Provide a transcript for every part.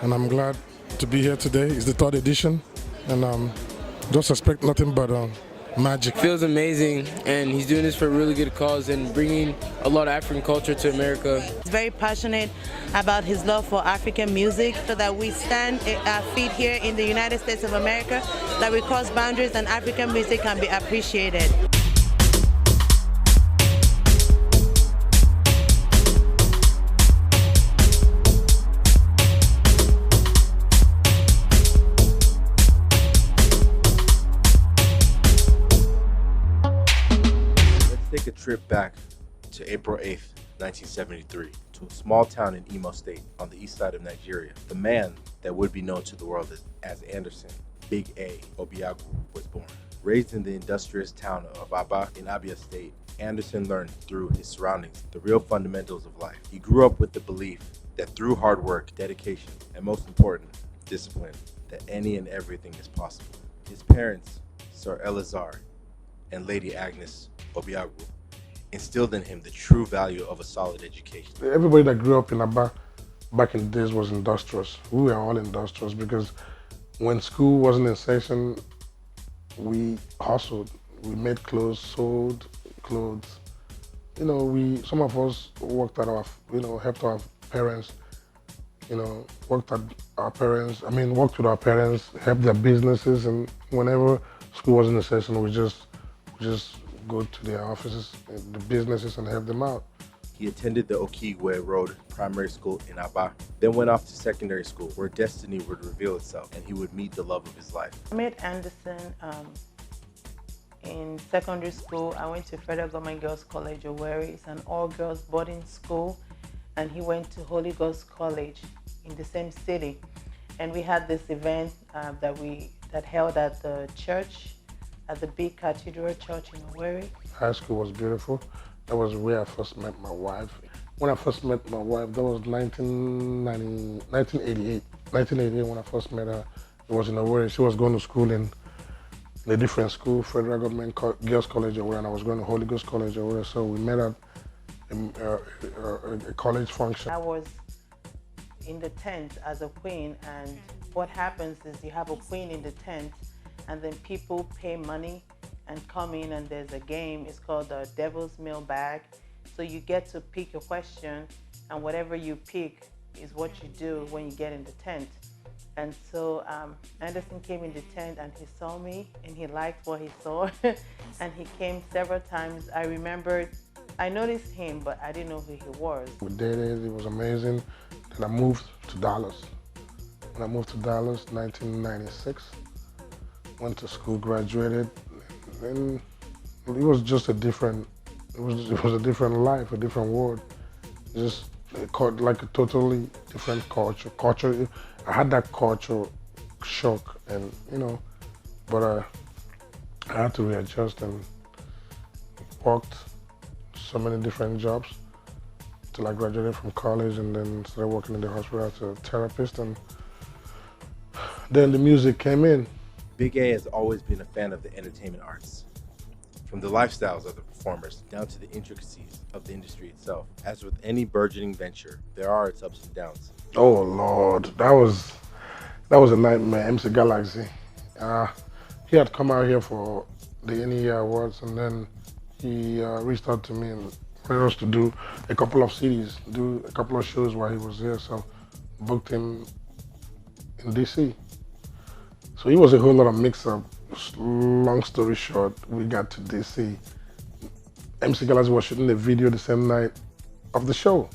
And I'm glad to be here today. It's the third edition, and just expect nothing but magic. Feels amazing, and he's doing this for a really good cause and bringing a lot of African culture to America. He's very passionate about his love for African music, so that we stand our feet here in the United States of America, that we cross boundaries and African music can be appreciated. Take a trip back to April 8th, 1973, to a small town in Imo State on the east side of Nigeria. The man that would be known to the world as Anderson, Big A, Obiagwu, was born. Raised in the industrious town of Aba in Abia State, Anderson learned through his surroundings the real fundamentals of life. He grew up with the belief that through hard work, dedication, and most important, discipline, that any and everything is possible. His parents, Sir Elazar and Lady Agnes Obiagwu, instilled in him the true value of a solid education. Everybody that grew up in Aba back in the days was industrious. We were all industrious because when school wasn't in session, we hustled. We made clothes, sold clothes. Some of us worked at helped our parents, worked with our parents, helped their businesses, and whenever school wasn't in session, we just go to their offices, the businesses, and help them out. He attended the Okigwe Road Primary School in Aba, then went off to secondary school where destiny would reveal itself and he would meet the love of his life. I met Anderson in secondary school. I went to Federal Government Girls College, Owerri. It's an all-girls boarding school, and he went to Holy Ghost College in the same city. And we had this event that held at the church, at the big cathedral church in Owerri. High school was beautiful. That was where I first met my wife. When I first met my wife, that was 1988. 1988 when I first met her. It was in Owerri. She was going to school in a different school, Federal Government Girls College Owerri, and I was going to Holy Ghost College Owerri. So we met at a college function. I was in the tent as a queen, and what happens is you have a queen in the tent, and then people pay money and come in, and there's a game. It's called the Devil's Mailbag. So you get to pick a question, and whatever you pick is what you do when you get in the tent. And so Anderson came in the tent, and he saw me, and he liked what he saw. And he came several times. I noticed him, but I didn't know who he was. We dated, it was amazing. Then I moved to Dallas. When I moved to Dallas, 1996, went to school, graduated, and it was just a different life, a different world. Just like a totally different culture. I had that culture shock, and but I had to readjust and worked so many different jobs till I graduated from college, and then started working in the hospital as a therapist, and then the music came in. Big A has always been a fan of the entertainment arts, from the lifestyles of the performers down to the intricacies of the industry itself. As with any burgeoning venture, there are its ups and downs. Oh Lord, that was a nightmare. MC Galaxy, he had come out here for the NEA Awards, and then he reached out to me and wanted us to do a couple of CDs, do a couple of shows while he was here. So booked him in DC. So it was a whole lot of mix-up. Long story short, we got to DC. MC Galaxy was shooting the video the same night of the show.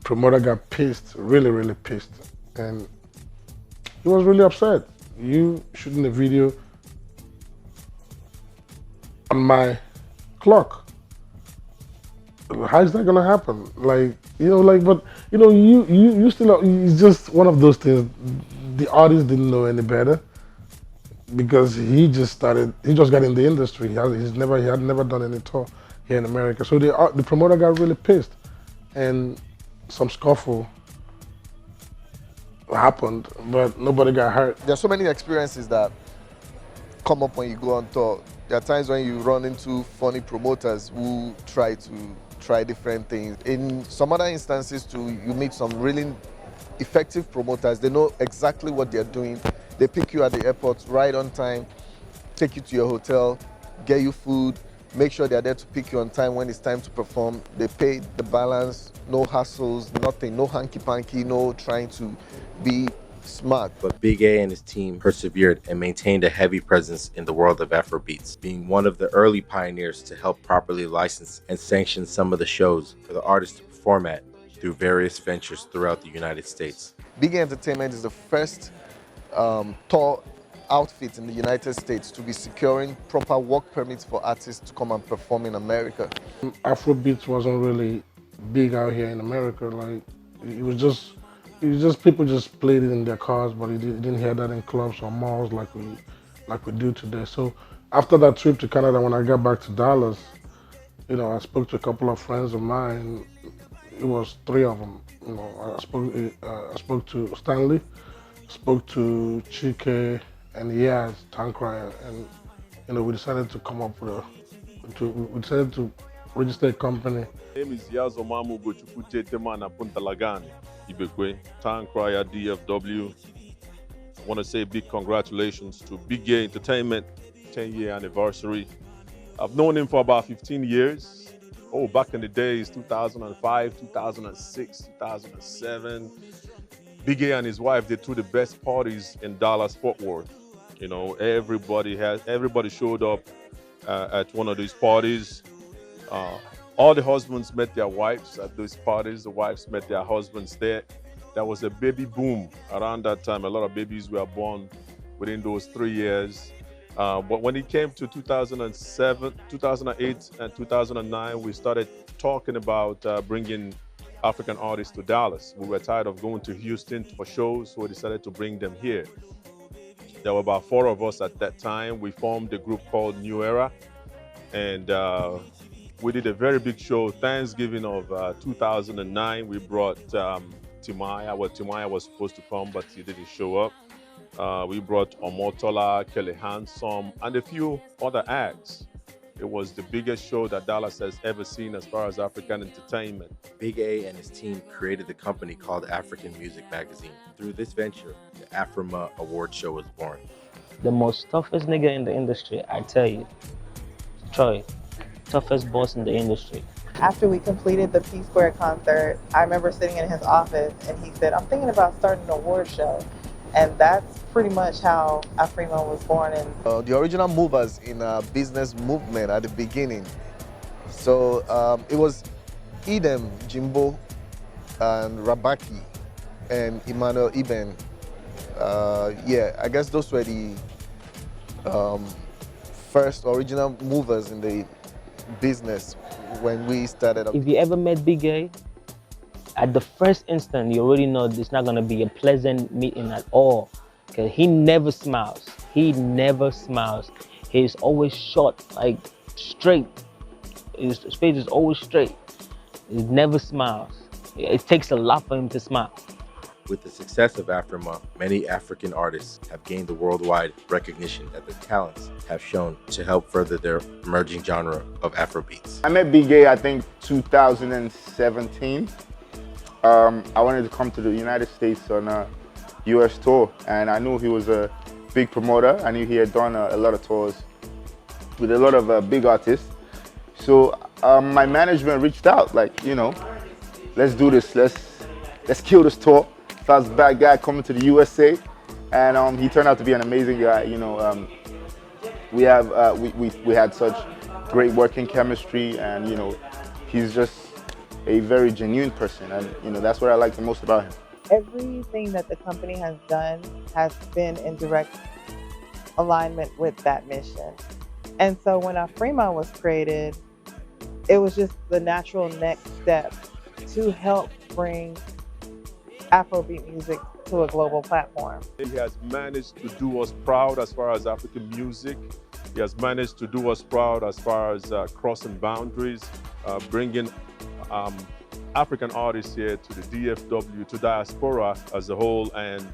Promoter got pissed, really, really pissed. And he was really upset. You shooting the video on my clock. How is that gonna happen? You still, it's just one of those things. The artist didn't know any better because he just got in the industry. He had never done any tour here in America. So the promoter got really pissed, and some scuffle happened, but nobody got hurt. There are so many experiences that come up when you go on tour. There are times when you run into funny promoters who try different things. In some other instances too, you meet some really effective promoters. They know exactly what they're doing. They pick you at the airport right on time, take you to your hotel, get you food, make sure they're there to pick you on time when it's time to perform. They pay the balance, no hassles, nothing, no hanky-panky, no trying to be smart. But Big A and his team persevered and maintained a heavy presence in the world of Afrobeats, being one of the early pioneers to help properly license and sanction some of the shows for the artists to perform at through various ventures throughout the United States. Big A Entertainment is the first tour outfit in the United States to be securing proper work permits for artists to come and perform in America. Afrobeats wasn't really big out here in America. Like it was just people just played it in their cars, but you didn't hear that in clubs or malls like we do today. So after that trip to Canada, when I got back to Dallas, I spoke to a couple of friends of mine. It was three of them. I spoke to Stanley, spoke to Chike, and Yaz Tankrai, and we decided to come up with we decided to register a company. My name is Yazo Mamu Gochuku Tetemana Puntalagani, Ibekwe, Town Crier DFW. I want to say big congratulations to Big A Entertainment 10-year anniversary. I've known him for about 15 years. Oh, back in the days, 2005, 2006, 2007. Big A and his wife, they threw the best parties in Dallas, Fort Worth. Everybody showed up at one of these parties. All the husbands met their wives at those parties. The wives met their husbands there. There was a baby boom around that time. A lot of babies were born within those 3 years. But when it came to 2007, 2008, and 2009, we started talking about bringing African artists to Dallas. We were tired of going to Houston for shows, so we decided to bring them here. There were about 4 of us at that time. We formed a group called New Era, and we did a very big show. Thanksgiving of 2009, we brought Timaya. Well, Timaya was supposed to come, but he didn't show up. We brought Omotola, Kelly Handsome, and a few other acts. It was the biggest show that Dallas has ever seen as far as African entertainment. Big A and his team created the company called African Music Magazine. Through this venture, the Afrimma Award Show was born. The most toughest nigga in the industry, I tell you. Troy, toughest boss in the industry. After we completed the P Square concert, I remember sitting in his office and he said, I'm thinking about starting an award show. And that's pretty much how Afrimma was born. And the original movers in business movement at the beginning. So it was Edem, Jimbo, and Rabaki, and Emmanuel Eben. I guess those were the first original movers in the business when we started. If you ever met Big A, at the first instant, you already know it's not going to be a pleasant meeting at all. Because he never smiles. He never smiles. He's always short, like straight. His face is always straight. He never smiles. It takes a lot for him to smile. With the success of Afrimma, many African artists have gained the worldwide recognition that their talents have shown to help further their emerging genre of Afrobeats. I met Big A, I think, 2017. I wanted to come to the United States on a US tour, and I knew he was a big promoter. I knew he had done a lot of tours with a lot of big artists. So my management reached out, like, let's do this, let's kill this tour. So I was a bad guy coming to the USA, and he turned out to be an amazing guy. We had such great working chemistry, and he's just a very genuine person, and that's what I like the most about him. everything that the company has done has been in direct alignment with that mission. And so when Afrimma was created, it was just the natural next step to help bring Afrobeat music to a global platform. He has managed to do us proud as far as African music. He has managed to do us proud as far as crossing boundaries, bringing African artists here to the DFW, to diaspora as a whole, and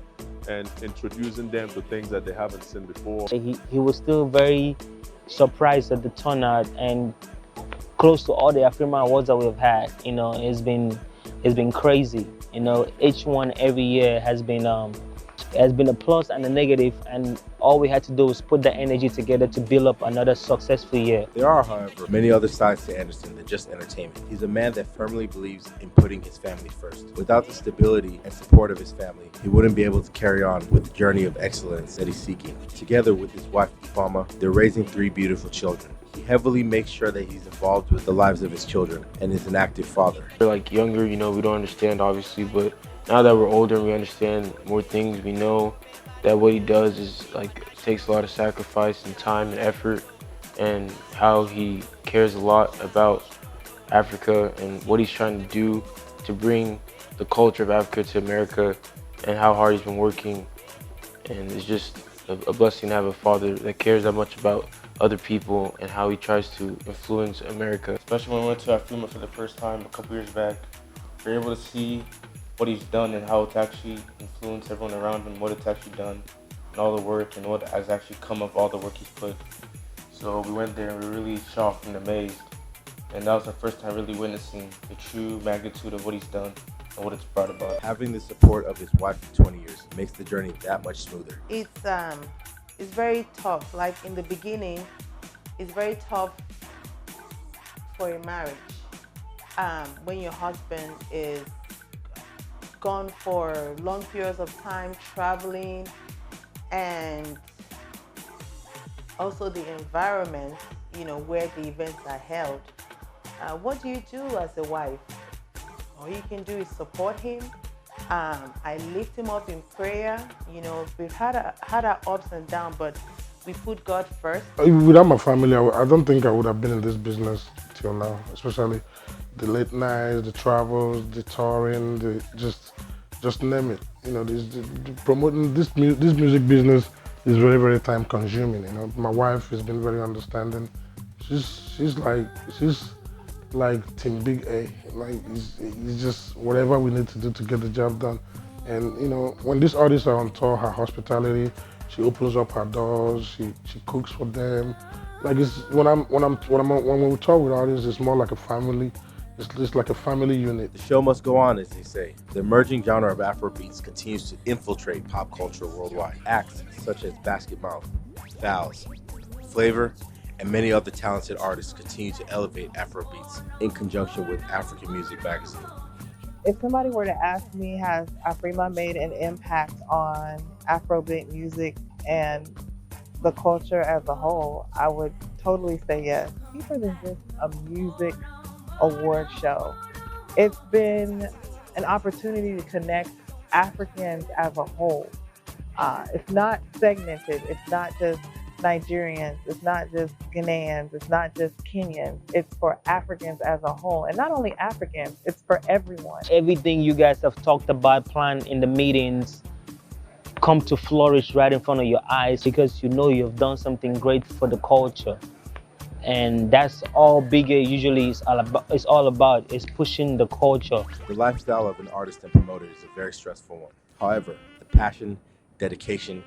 introducing them to things that they haven't seen before. He was still very surprised at the turnout and close to all the Afrimma awards that we've had. You know, it's been crazy. You know, each one every year has been a plus and a negative, and all we had to do was put the energy together to build up another successful year. There are, however, many other sides to Anderson than just entertainment. He's a man that firmly believes in putting his family first. Without the stability and support of his family, he wouldn't be able to carry on with the journey of excellence that he's seeking. Together with his wife, Afrimma, they're raising 3 beautiful children. He heavily makes sure that he's involved with the lives of his children and is an active father. We're like younger, you know, we don't understand obviously, but now that we're older and we understand more things, we know that what he does is like takes a lot of sacrifice and time and effort, and how he cares a lot about Africa and what he's trying to do to bring the culture of Africa to America, and how hard he's been working. And it's just a blessing to have a father that cares that much about other people and how he tries to influence America. Especially when we went to Afrimma for the first time a couple years back, we were able to see what he's done and how it's actually influenced everyone around him, what it's actually done, and all the work and what has actually come of all the work he's put. So we went there and we were really shocked and amazed. And that was our first time really witnessing the true magnitude of what he's done and what it's brought about. Having the support of his wife for 20 years makes the journey that much smoother. It's very tough. Like in the beginning, it's very tough for a marriage. When your husband is gone for long periods of time traveling, and also the environment, you know, where the events are held. What do you do as a wife? All you can do is support him. I lift him up in prayer. You know, we've had our ups and downs, but we put God first. Without my family, I don't think I would have been in this business till now, especially the late nights, the travels, the touring, just name it. You know, promoting this music business is very, very time consuming. You know, my wife has been very understanding. She's like Team Big A. Like it's just whatever we need to do to get the job done. And you know, when these artists are on tour, her hospitality, she opens up her doors. She cooks for them. Like it's when we talk with artists, it's more like a family. It's like a family unit. The show must go on, as they say. The emerging genre of Afrobeats continues to infiltrate pop culture worldwide. Acts such as Basketball, Val's, Flavor, and many other talented artists continue to elevate Afrobeats in conjunction with African Music Magazine. If somebody were to ask me, has Afrimma made an impact on Afrobeat music and the culture as a whole, I would totally say yes. Deeper than just a music award show. It's been an opportunity to connect Africans as a whole. It's not segmented. It's not just Nigerians. It's not just Ghanaians. It's not just Kenyans. It's for Africans as a whole. And not only Africans, it's for everyone. Everything you guys have talked about, planned in the meetings, come to flourish right in front of your eyes, because you know you've done something great for the culture. And that's all Big A usually is all about, is pushing the culture. The lifestyle of an artist and promoter is a very stressful one. However, the passion, dedication,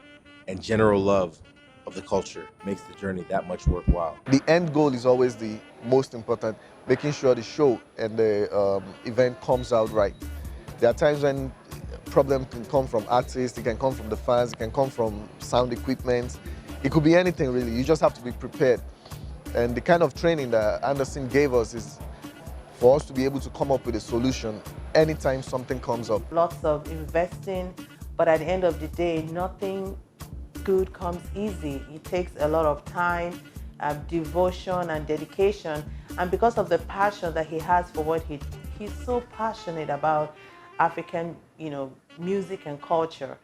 and general love of the culture makes the journey that much worthwhile. The end goal is always the most important, making sure the show and the event comes out right. There are times when problems can come from artists, it can come from the fans, it can come from sound equipment. It could be anything really. You just have to be prepared. And the kind of training that Anderson gave us is for us to be able to come up with a solution anytime something comes up. Lots of investing, but at the end of the day, nothing good comes easy. It takes a lot of time, devotion and dedication. And because of the passion that he has for what he's so passionate about African, you know, music and culture.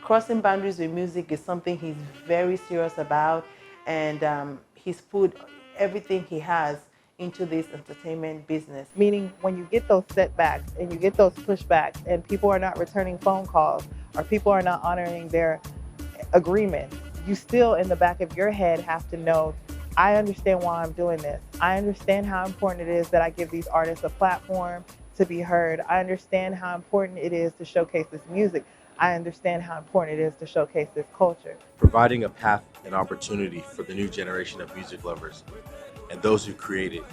Crossing boundaries with music is something he's very serious about, and he's put everything he has into this entertainment business. Meaning when you get those setbacks and you get those pushbacks and people are not returning phone calls or people are not honoring their agreement, you still in the back of your head have to know, I understand why I'm doing this. I understand how important it is that I give these artists a platform to be heard. I understand how important it is to showcase this music. I understand how important it is to showcase this culture. Providing a path and opportunity for the new generation of music lovers and those who create it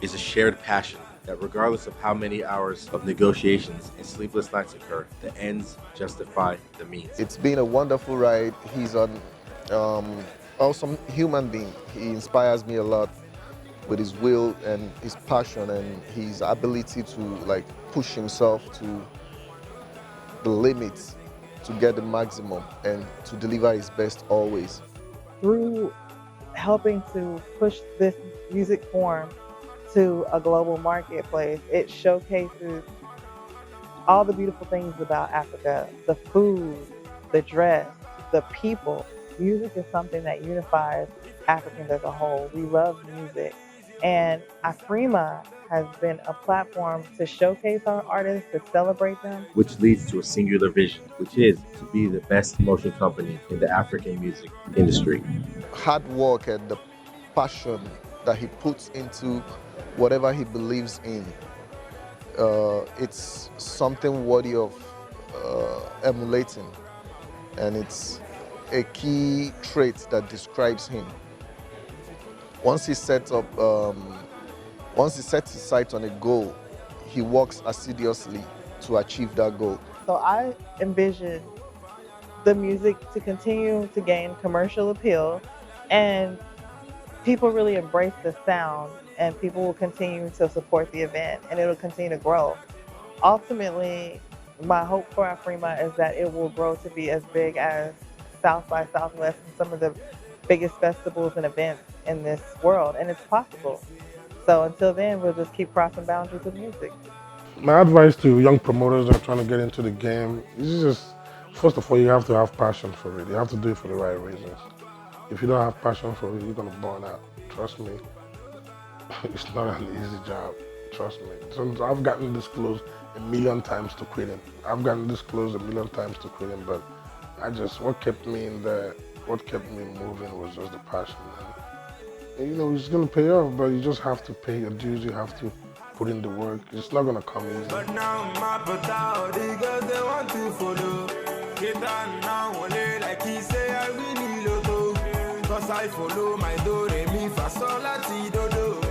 is a shared passion that regardless of how many hours of negotiations and sleepless nights occur, the ends justify the means. It's been a wonderful ride. He's an awesome human being. He inspires me a lot with his will and his passion and his ability to like push himself to the limits to get the maximum and to deliver his best always. Through helping to push this music form to a global marketplace, it showcases all the beautiful things about Africa, the food, the dress, the people. Music is something that unifies Africans as a whole. We love music. And Afrimma has been a platform to showcase our artists, to celebrate them. Which leads to a singular vision, which is to be the best promotion company in the African music industry. Hard work and the passion that he puts into whatever he believes in, it's something worthy of emulating, and it's a key trait that describes him. Once he sets his sights on a goal, he works assiduously to achieve that goal. So I envision the music to continue to gain commercial appeal, and people really embrace the sound, and people will continue to support the event, and it'll continue to grow. Ultimately, my hope for Afrimma is that it will grow to be as big as South by Southwest and some of the biggest festivals and events in this world, and it's possible. So until then, we'll just keep crossing boundaries with music. My advice to young promoters that are trying to get into the game is just, first of all, you have to have passion for it. You have to do it for the right reasons. If you don't have passion for it, you're going to burn out. Trust me. It's not an easy job. Trust me. So I've gotten this close a million times to quitting. I've gotten this close a million times to quitting, but what kept me in there, what kept me moving was just the passion. And, you know, it's going to pay off, but you just have to pay your dues. You have to put in the work. It's not going to come easy. But now my brother, the girls they want to follow. Get on now, only like he say I really love. Cause I follow my do, re, mi, fa, sol, la, ti, do, do.